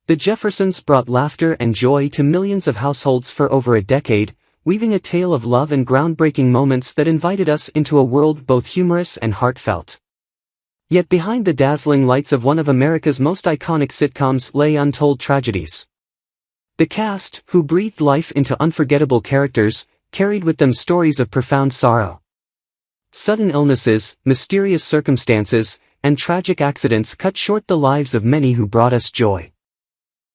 The Jeffersons brought laughter and joy to millions of households for over a decade, weaving a tale of love and groundbreaking moments that invited us into a world both humorous and heartfelt. Yet behind the dazzling lights of one of America's most iconic sitcoms lay untold tragedies. The cast, who breathed life into unforgettable characters, carried with them stories of profound sorrow. Sudden illnesses, mysterious circumstances, and tragic accidents cut short the lives of many who brought us joy.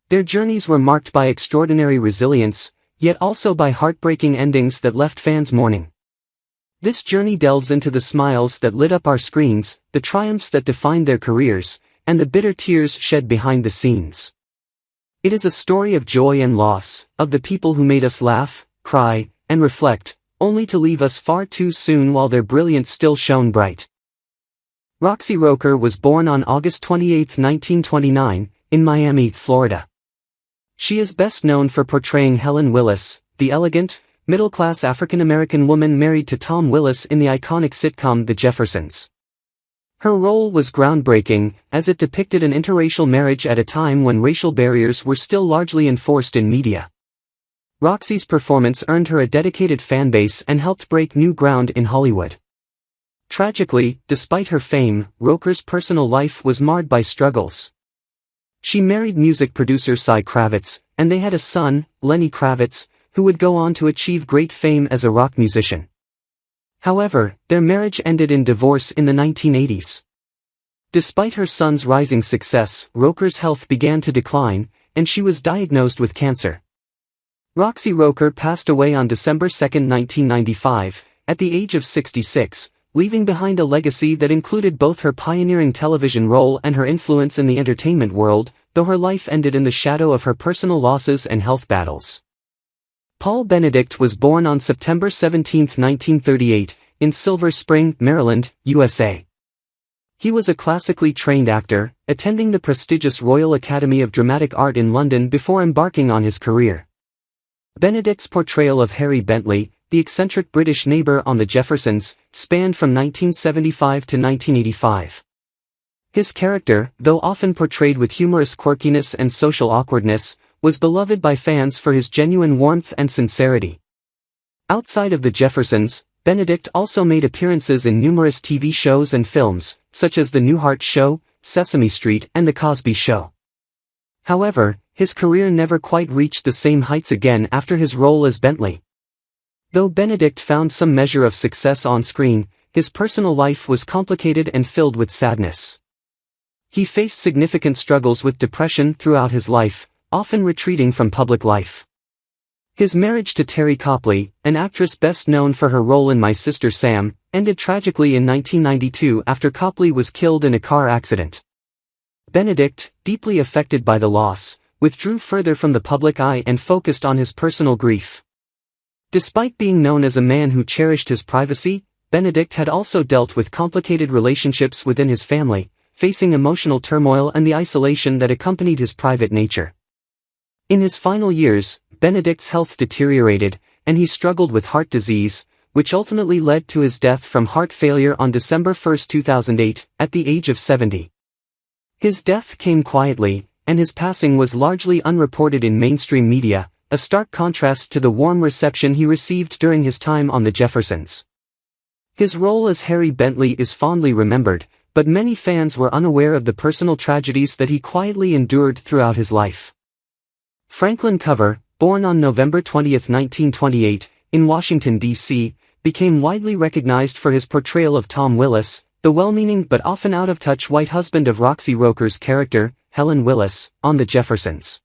Their journeys were marked by extraordinary resilience, yet also by heartbreaking endings that left fans mourning. This journey delves into the smiles that lit up our screens, the triumphs that defined their careers, and the bitter tears shed behind the scenes. It is a story of joy and loss, of the people who made us laugh, cry, and reflect, only to leave us far too soon while their brilliance still shone bright. Roxy Roker was born on August 28, 1929, in Miami, Florida. She is best known for portraying Helen Willis, the elegant, middle-class African-American woman married to Tom Willis in the iconic sitcom The Jeffersons. Her role was groundbreaking, as it depicted an interracial marriage at a time when racial barriers were still largely enforced in media. Roxy's performance earned her a dedicated fanbase and helped break new ground in Hollywood. Tragically, despite her fame, Roker's personal life was marred by struggles. She married music producer Cy Kravitz, and they had a son, Lenny Kravitz, who would go on to achieve great fame as a rock musician. However, their marriage ended in divorce in the 1980s. Despite her son's rising success, Roker's health began to decline, and she was diagnosed with cancer. Roxy Roker passed away on December 2, 1995, at the age of 66, leaving behind a legacy that included both her pioneering television role and her influence in the entertainment world, though her life ended in the shadow of her personal losses and health battles. Paul Benedict was born on September 17, 1938, in Silver Spring, Maryland, USA. He was a classically trained actor, attending the prestigious Royal Academy of Dramatic Art in London before embarking on his career. Benedict's portrayal of Harry Bentley, the eccentric British neighbor on The Jeffersons, spanned from 1975 to 1985. His character, though often portrayed with humorous quirkiness and social awkwardness, was beloved by fans for his genuine warmth and sincerity. Outside of The Jeffersons, Benedict also made appearances in numerous TV shows and films, such as The Newhart Show, Sesame Street, and The Cosby Show. However, his career never quite reached the same heights again after his role as Bentley. Though Benedict found some measure of success on screen, his personal life was complicated and filled with sadness. He faced significant struggles with depression throughout his life, often retreating from public life. His marriage to Terry Copley, an actress best known for her role in My Sister Sam, ended tragically in 1992 after Copley was killed in a car accident. Benedict, deeply affected by the loss, withdrew further from the public eye and focused on his personal grief. Despite being known as a man who cherished his privacy, Benedict had also dealt with complicated relationships within his family, facing emotional turmoil and the isolation that accompanied his private nature. In his final years, Benedict's health deteriorated, and he struggled with heart disease, which ultimately led to his death from heart failure on December 1, 2008, at the age of 70. His death came quietly, and his passing was largely unreported in mainstream media, a stark contrast to the warm reception he received during his time on The Jeffersons. His role as Harry Bentley is fondly remembered, but many fans were unaware of the personal tragedies that he quietly endured throughout his life. Franklin Cover, born on November 20, 1928, in Washington, D.C., became widely recognized for his portrayal of Tom Willis, the well-meaning but often out-of-touch white husband of Roxy Roker's character, Helen Willis, on The Jeffersons.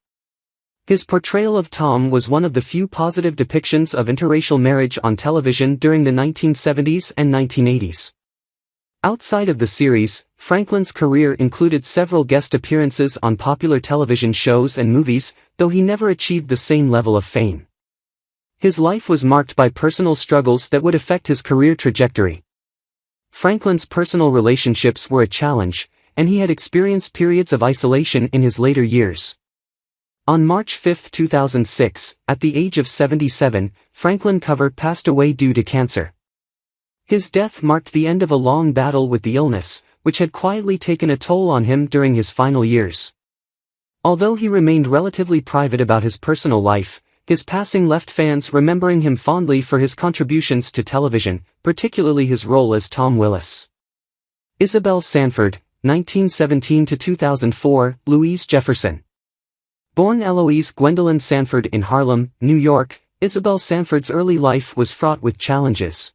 His portrayal of Tom was one of the few positive depictions of interracial marriage on television during the 1970s and 1980s. Outside of the series, Franklin's career included several guest appearances on popular television shows and movies, though he never achieved the same level of fame. His life was marked by personal struggles that would affect his career trajectory. Franklin's personal relationships were a challenge, and he had experienced periods of isolation in his later years. On March 5, 2006, at the age of 77, Franklin Cover passed away due to cancer. His death marked the end of a long battle with the illness, which had quietly taken a toll on him during his final years. Although he remained relatively private about his personal life, his passing left fans remembering him fondly for his contributions to television, particularly his role as Tom Willis. Isabelle Sanford, 1917–2004, Louise Jefferson. Born Eloise Gwendolyn Sanford in Harlem, New York, Isabelle Sanford's early life was fraught with challenges.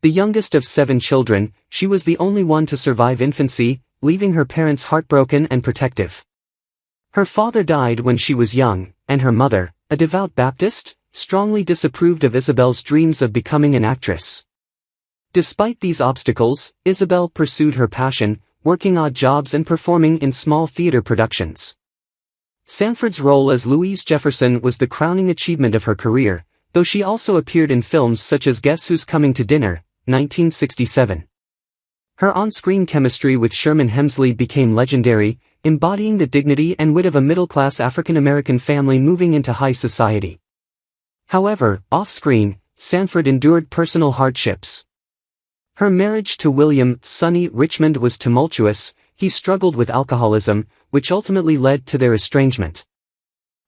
The youngest of 7 children, she was the only one to survive infancy, leaving her parents heartbroken and protective. Her father died when she was young, and her mother, a devout Baptist, strongly disapproved of Isabelle's dreams of becoming an actress. Despite these obstacles, Isabelle pursued her passion, working odd jobs and performing in small theater productions. Sanford's role as Louise Jefferson was the crowning achievement of her career, though she also appeared in films such as Guess Who's Coming to Dinner, 1967. Her on-screen chemistry with Sherman Hemley became legendary, embodying the dignity and wit of a middle-class African-American family moving into high society. However, off-screen, Sanford endured personal hardships. Her marriage to William "Sonny" Richmond was tumultuous. He struggled with alcoholism, which ultimately led to their estrangement.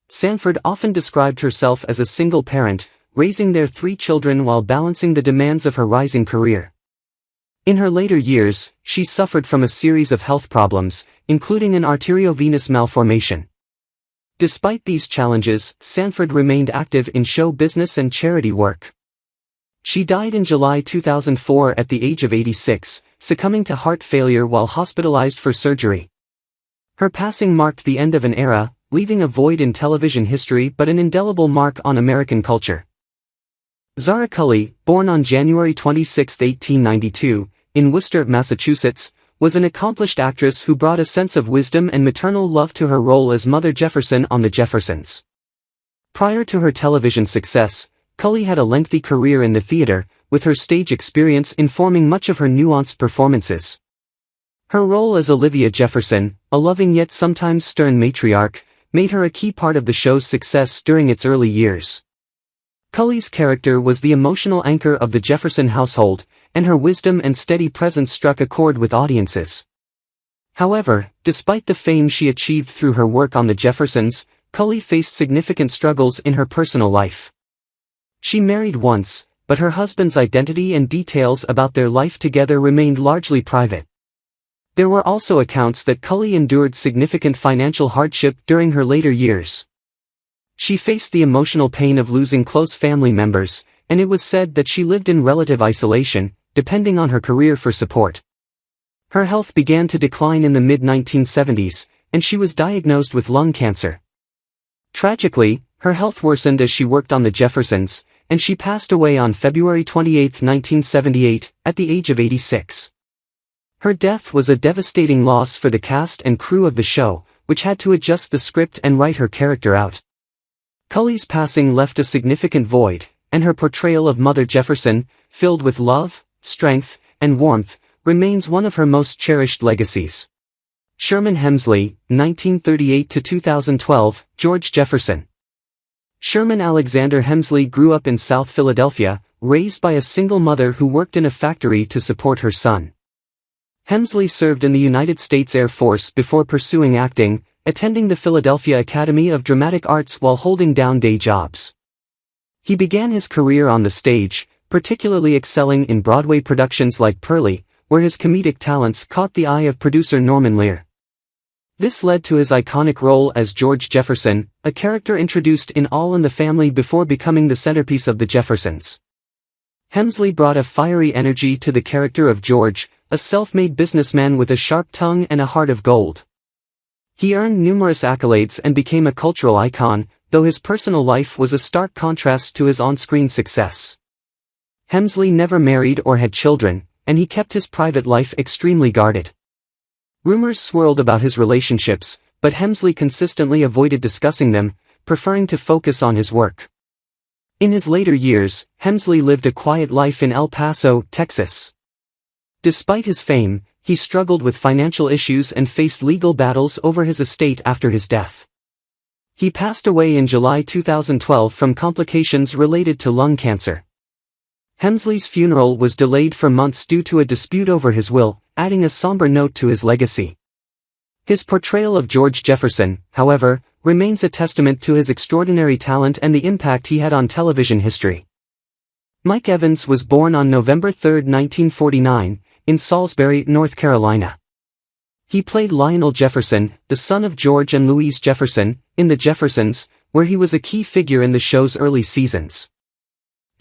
Sanford often described herself as a single parent, raising their 3 children while balancing the demands of her rising career. In her later years, she suffered from a series of health problems, including an arteriovenous malformation. Despite these challenges, Sanford remained active in show business and charity work. She died in July 2004 at the age of 86, succumbing to heart failure while hospitalized for surgery. Her passing marked the end of an era, leaving a void in television history but an indelible mark on American culture. Zahra Cly, born on January 26, 1892, in Worcester, Massachusetts, was an accomplished actress who brought a sense of wisdom and maternal love to her role as Mother Jefferson on The Jeffersons. Prior to her television success, Cly had a lengthy career in the theater, with her stage experience informing much of her nuanced performances. Her role as Olivia Jefferson, a loving yet sometimes stern matriarch, made her a key part of the show's success during its early years. Cly's character was the emotional anchor of the Jefferson household, and her wisdom and steady presence struck a chord with audiences. However, despite the fame she achieved through her work on The Jeffersons, Cly faced significant struggles in her personal life. She married once, but her husband's identity and details about their life together remained largely private. There were also accounts that Cly endured significant financial hardship during her later years. She faced the emotional pain of losing close family members, and it was said that she lived in relative isolation, depending on her career for support. Her health began to decline in the mid-1970s, and she was diagnosed with lung cancer. Tragically, her health worsened as she worked on The Jeffersons, and she passed away on February 28, 1978, at the age of 86. Her death was a devastating loss for the cast and crew of the show, which had to adjust the script and write her character out. Cly's passing left a significant void, and her portrayal of Mother Jefferson, filled with love, strength, and warmth, remains one of her most cherished legacies. Sherman Hemley, 1938–2012, George Jefferson. Sherman Alexander Hemley grew up in South Philadelphia, raised by a single mother who worked in a factory to support her son. Hemley served in the United States Air Force before pursuing acting, attending the Philadelphia Academy of Dramatic Arts while holding down day jobs. He began his career on the stage, particularly excelling in Broadway productions like Purlie, where his comedic talents caught the eye of producer Norman Lear. This led to his iconic role as George Jefferson, a character introduced in All in the Family before becoming the centerpiece of The Jeffersons. Hemley brought a fiery energy to the character of George, a self-made businessman with a sharp tongue and a heart of gold. He earned numerous accolades and became a cultural icon, though his personal life was a stark contrast to his on-screen success. Hemley never married or had children, and he kept his private life extremely guarded. Rumors swirled about his relationships, but Hemley consistently avoided discussing them, preferring to focus on his work. In his later years, Hemley lived a quiet life in El Paso, Texas. Despite his fame, he struggled with financial issues and faced legal battles over his estate after his death. He passed away in July 2012 from complications related to lung cancer. Hemley's funeral was delayed for months due to a dispute over his will, adding a somber note to his legacy. His portrayal of George Jefferson, however, remains a testament to his extraordinary talent and the impact he had on television history. Mike Evans was born on November 3, 1949, in Salisbury, North Carolina. He played Lionel Jefferson, the son of George and Louise Jefferson, in The Jeffersons, where he was a key figure in the show's early seasons.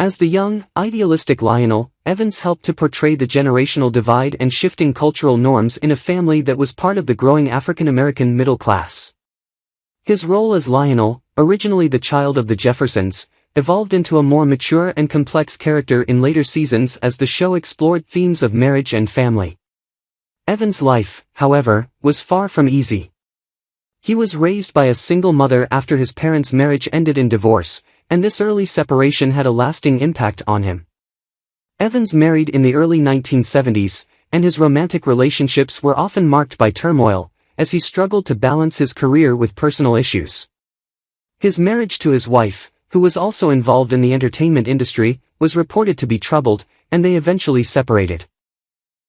As the young, idealistic Lionel, Evans helped to portray the generational divide and shifting cultural norms in a family that was part of the growing African-American middle class. His role as Lionel, originally the child of the Jeffersons, evolved into a more mature and complex character in later seasons as the show explored themes of marriage and family. Evans' life, however, was far from easy. He was raised by a single mother after his parents' marriage ended in divorce, and this early separation had a lasting impact on him. Evans married in the early 1970s, and his romantic relationships were often marked by turmoil, as he struggled to balance his career with personal issues. His marriage to his wife, who was also involved in the entertainment industry, was reported to be troubled, and they eventually separated.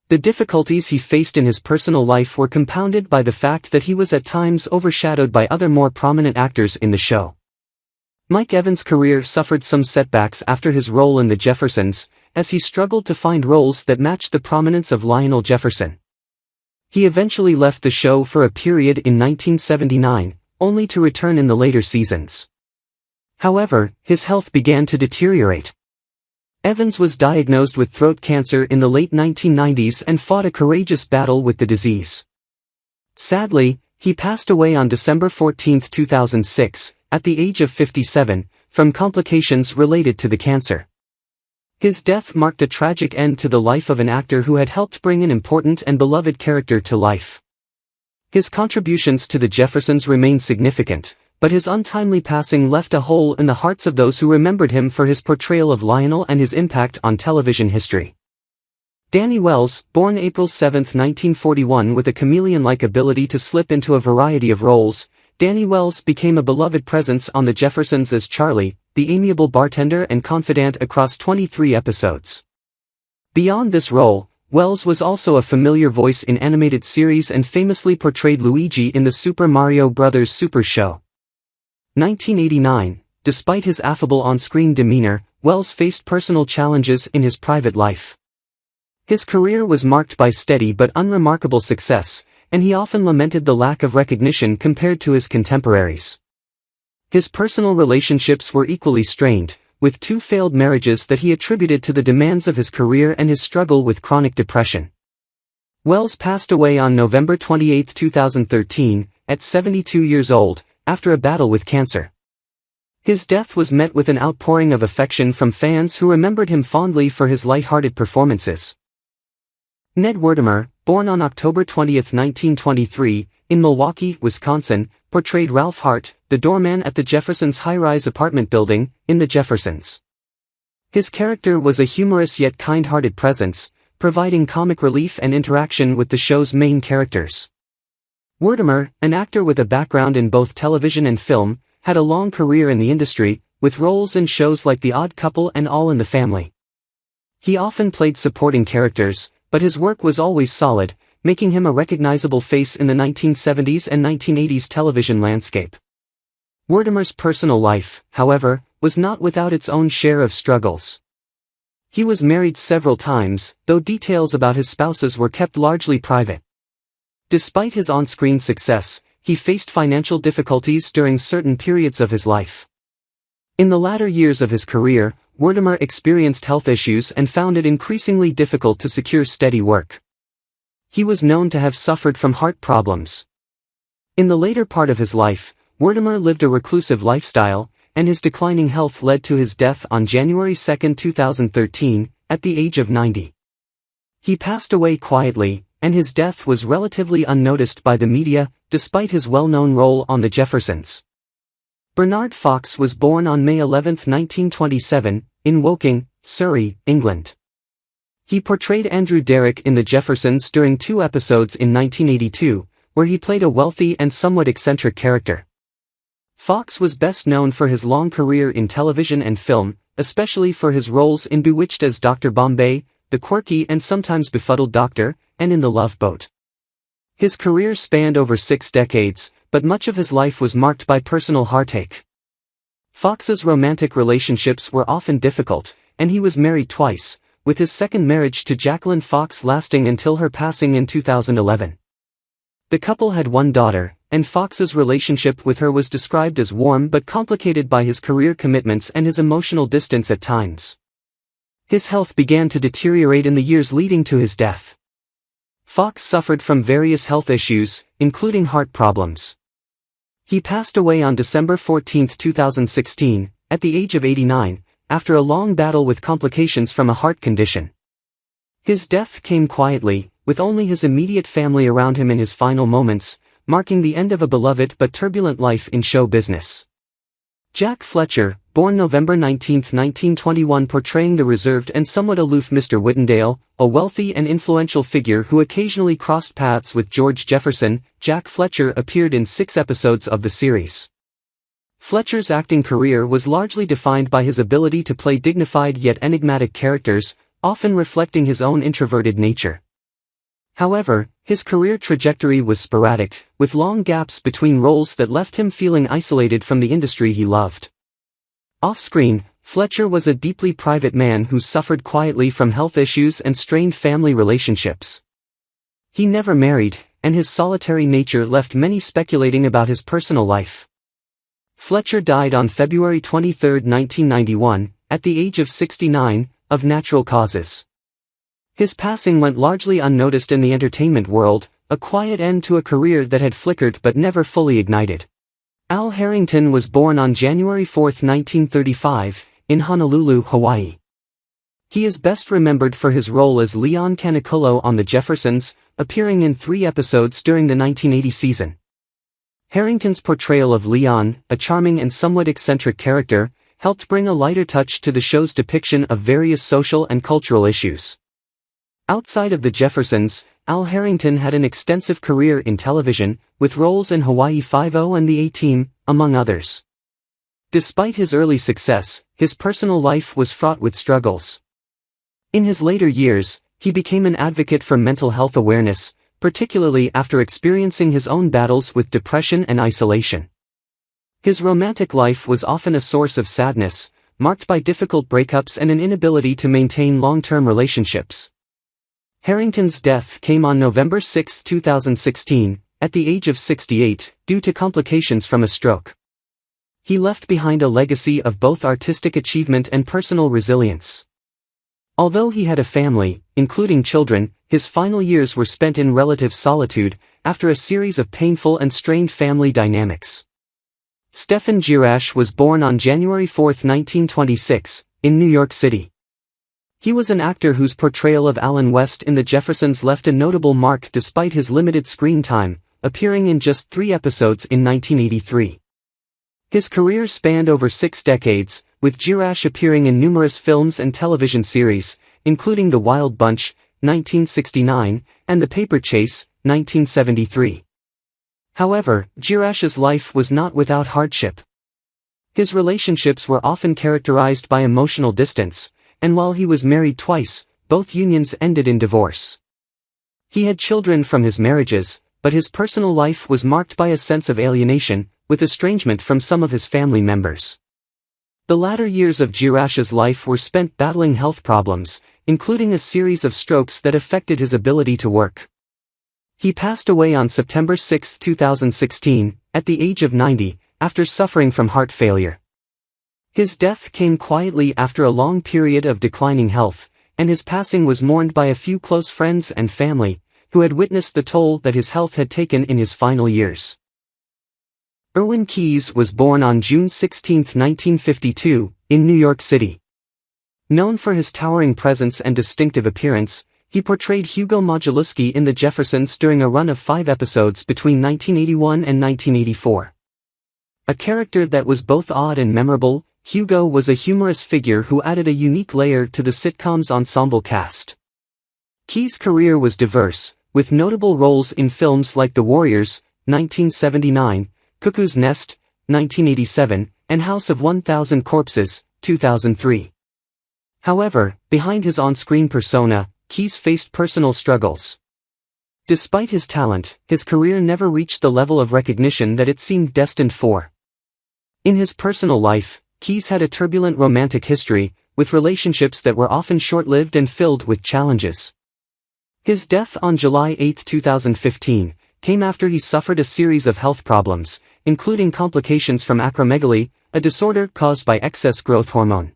The difficulties he faced in his personal life were compounded by the fact that he was at times overshadowed by other more prominent actors in the show. Mike Evans' career suffered some setbacks after his role in The Jeffersons, as he struggled to find roles that matched the prominence of Lionel Jefferson. He eventually left the show for a period in 1979, only to return in the later seasons. However, his health began to deteriorate. Evans was diagnosed with throat cancer in the late 1990s and fought a courageous battle with the disease. Sadly, he passed away on December 14, 2006, at the age of 57, from complications related to the cancer. His death marked a tragic end to the life of an actor who had helped bring an important and beloved character to life. His contributions to The Jeffersons remain significant, but his untimely passing left a hole in the hearts of those who remembered him for his portrayal of Lionel and his impact on television history. Danny Wells, born April 7, 1941 with a chameleon-like ability to slip into a variety of roles, Danny Wells became a beloved presence on The Jeffersons as Charlie, the amiable bartender and confidant across 23 episodes. Beyond this role, Wells was also a familiar voice in animated series and famously portrayed Luigi in the Super Mario Bros. Super Show. 1989, despite his affable on-screen demeanor, Wells faced personal challenges in his private life. His career was marked by steady but unremarkable success, and he often lamented the lack of recognition compared to his contemporaries. His personal relationships were equally strained, with 2 failed marriages that he attributed to the demands of his career and his struggle with chronic depression. Wells passed away on November 28, 2013, at 72 years old, after a battle with cancer. His death was met with an outpouring of affection from fans who remembered him fondly for his light-hearted performances. Ned Weir, born on October 20, 1923, in Milwaukee, Wisconsin, portrayed Ralph Hart, the doorman at the Jeffersons' high-rise apartment building, in The Jeffersons. His character was a humorous yet kind-hearted presence, providing comic relief and interaction with the show's main characters. Weir, an actor with a background in both television and film, had a long career in the industry, with roles in shows like The Odd Couple and All in the Family. He often played supporting characters, but his work was always solid, making him a recognizable face in the 1970s and 1980s television landscape. Weir's personal life, however, was not without its own share of struggles. He was married several times, though details about his spouses were kept largely private. Despite his on-screen success, he faced financial difficulties during certain periods of his life. In the latter years of his career, Weir experienced health issues and found it increasingly difficult to secure steady work. He was known to have suffered from heart problems. In the later part of his life, Weir lived a reclusive lifestyle, and his declining health led to his death on January 2, 2013, at the age of 90. He passed away quietly, and his death was relatively unnoticed by the media, despite his well-known role on The Jeffersons. Bernard Fox was born on May 11, 1927, in Woking, Surrey, England. He portrayed Andrew Derrick in The Jeffersons during 2 episodes in 1982, where he played a wealthy and somewhat eccentric character. Fox was best known for his long career in television and film, especially for his roles in Bewitched as Dr. Bombay, the quirky and sometimes befuddled doctor, and in The Love Boat. His career spanned over 6 decades, but much of his life was marked by personal heartache. Fox's romantic relationships were often difficult, and he was married twice, with his second marriage to Jacqueline Fox lasting until her passing in 2011. The couple had one daughter, and Fox's relationship with her was described as warm but complicated by his career commitments and his emotional distance at times. His health began to deteriorate in the years leading to his death. Fox suffered from various health issues, including heart problems. He passed away on December 14, 2016, at the age of 89, after a long battle with complications from a heart condition. His death came quietly, with only his immediate family around him in his final moments, marking the end of a beloved but turbulent life in show business. Jack Fletcher, born November 19, 1921, portraying the reserved and somewhat aloof Mr. Whittendale, a wealthy and influential figure who occasionally crossed paths with George Jefferson. Jack Fletcher appeared in 6 episodes of the series. Fletcher's acting career was largely defined by his ability to play dignified yet enigmatic characters, often reflecting his own introverted nature. However, his career trajectory was sporadic, with long gaps between roles that left him feeling isolated from the industry he loved. Off-screen, Fletcher was a deeply private man who suffered quietly from health issues and strained family relationships. He never married, and his solitary nature left many speculating about his personal life. Fletcher died on February 23, 1991, at the age of 69, of natural causes. His passing went largely unnoticed in the entertainment world, a quiet end to a career that had flickered but never fully ignited. Al Harrington was born on January 4, 1935, in Honolulu, Hawaii. He is best remembered for his role as Leon Caniculo on The Jeffersons, appearing in 3 episodes during the 1980 season. Harrington's portrayal of Leon, a charming and somewhat eccentric character, helped bring a lighter touch to the show's depiction of various social and cultural issues. Outside of The Jeffersons, Al Harrington had an extensive career in television, with roles in Hawaii Five-0 and The A-Team, among others. Despite his early success, his personal life was fraught with struggles. In his later years, he became an advocate for mental health awareness, particularly after experiencing his own battles with depression and isolation. His romantic life was often a source of sadness, marked by difficult breakups and an inability to maintain long-term relationships. Harrington's death came on November 6, 2016, at the age of 68, due to complications from a stroke. He left behind a legacy of both artistic achievement and personal resilience. Although he had a family, including children, his final years were spent in relative solitude, after a series of painful and strained family dynamics. Stephan Gash was born on January 4, 1926, in New York City. He was an actor whose portrayal of Alan West in The Jeffersons left a notable mark despite his limited screen time, appearing in just 3 episodes in 1983. His career spanned over 6 decades, with Gash appearing in numerous films and television series, including The Wild Bunch, 1969, and The Paper Chase, 1973. However, Gash's life was not without hardship. His relationships were often characterized by emotional distance, and while he was married twice, both unions ended in divorce. He had children from his marriages, but his personal life was marked by a sense of alienation, with estrangement from some of his family members. The latter years of Gash's life were spent battling health problems, including a series of strokes that affected his ability to work. He passed away on September 6, 2016, at the age of 90, after suffering from heart failure. His death came quietly after a long period of declining health, and his passing was mourned by a few close friends and family, who had witnessed the toll that his health had taken in his final years. Irwin Keyes was born on June 16, 1952, in New York City. Known for his towering presence and distinctive appearance, he portrayed Hugo Modulewski in The Jeffersons during a run of 5 episodes between 1981 and 1984. A character that was both odd and memorable, Hugo was a humorous figure who added a unique layer to the sitcom's ensemble cast. Keyes' career was diverse, with notable roles in films like The Warriors, 1979, Cuckoo's Nest, 1987, and House of 1000 Corpses, 2003. However, behind his on-screen persona, Keyes faced personal struggles. Despite his talent, his career never reached the level of recognition that it seemed destined for. In his personal life, Keys had a turbulent romantic history, with relationships that were often short-lived and filled with challenges. His death on July 8, 2015, came after he suffered a series of health problems, including complications from acromegaly, a disorder caused by excess growth hormone.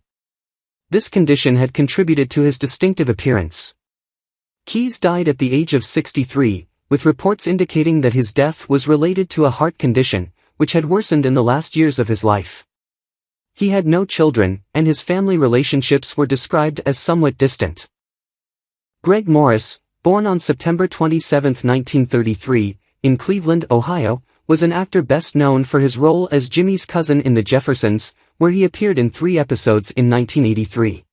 This condition had contributed to his distinctive appearance. Keys died at the age of 63, with reports indicating that his death was related to a heart condition, which had worsened in the last years of his life. He had no children, and his family relationships were described as somewhat distant. Greg Morris, born on September 27, 1933, in Cleveland, Ohio, was an actor best known for his role as Jimmy's cousin in The Jeffersons, where he appeared in 3 episodes in 1983.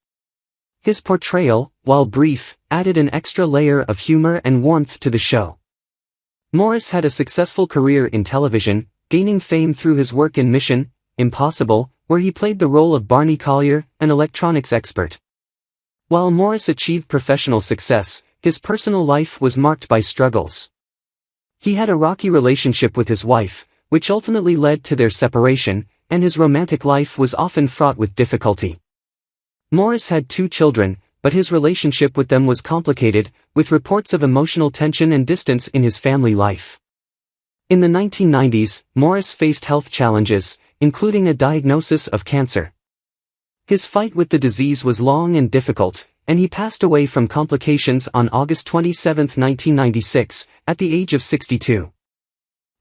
His portrayal, while brief, added an extra layer of humor and warmth to the show. Morris had a successful career in television, gaining fame through his work in Mission Impossible, where he played the role of Barney Collier, an electronics expert. While Morris achieved professional success, his personal life was marked by struggles. He had a rocky relationship with his wife, which ultimately led to their separation, and his romantic life was often fraught with difficulty. Morris had 2 children, but his relationship with them was complicated, with reports of emotional tension and distance in his family life. In the 1990s, Morris faced health challenges, including a diagnosis of cancer. His fight with the disease was long and difficult, and he passed away from complications on August 27, 1996, at the age of 62.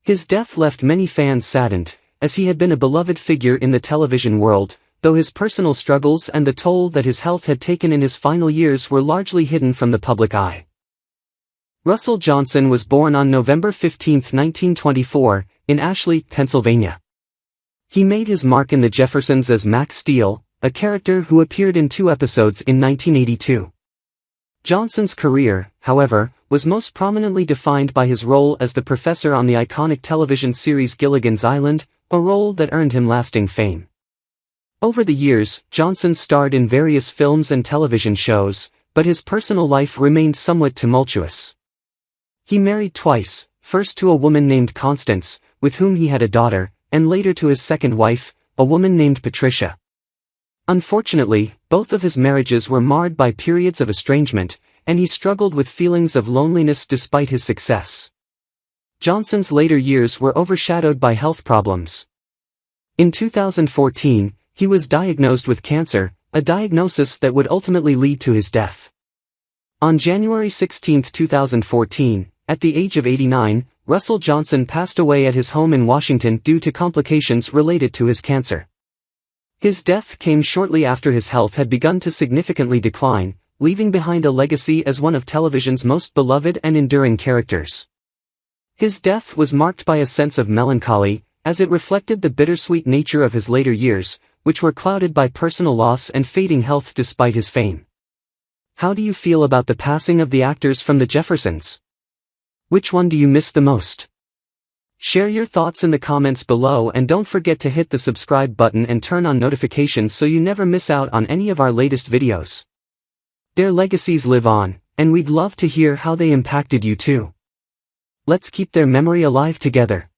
His death left many fans saddened, as he had been a beloved figure in the television world, though his personal struggles and the toll that his health had taken in his final years were largely hidden from the public eye. Russell Johnson was born on November 15, 1924, in Ashley, Pennsylvania. He made his mark in The Jeffersons as Max Steel, a character who appeared in 2 episodes in 1982. Johnson's career, however, was most prominently defined by his role as the professor on the iconic television series Gilligan's Island, a role that earned him lasting fame. Over the years, Johnson starred in various films and television shows, but his personal life remained somewhat tumultuous. He married twice, first to a woman named Constance, with whom he had a daughter, and later to his second wife, a woman named Patricia. Unfortunately, both of his marriages were marred by periods of estrangement, and he struggled with feelings of loneliness despite his success. Johnson's later years were overshadowed by health problems. In 2014, he was diagnosed with cancer, a diagnosis that would ultimately lead to his death. On January 16, 2014, at the age of 89, Russell Johnson passed away at his home in Washington due to complications related to his cancer. His death came shortly after his health had begun to significantly decline, leaving behind a legacy as one of television's most beloved and enduring characters. His death was marked by a sense of melancholy, as it reflected the bittersweet nature of his later years, which were clouded by personal loss and fading health despite his fame. How do you feel about the passing of the actors from The Jeffersons? Which one do you miss the most? Share your thoughts in the comments below, and don't forget to hit the subscribe button and turn on notifications so you never miss out on any of our latest videos. Their legacies live on, and we'd love to hear how they impacted you too. Let's keep their memory alive together.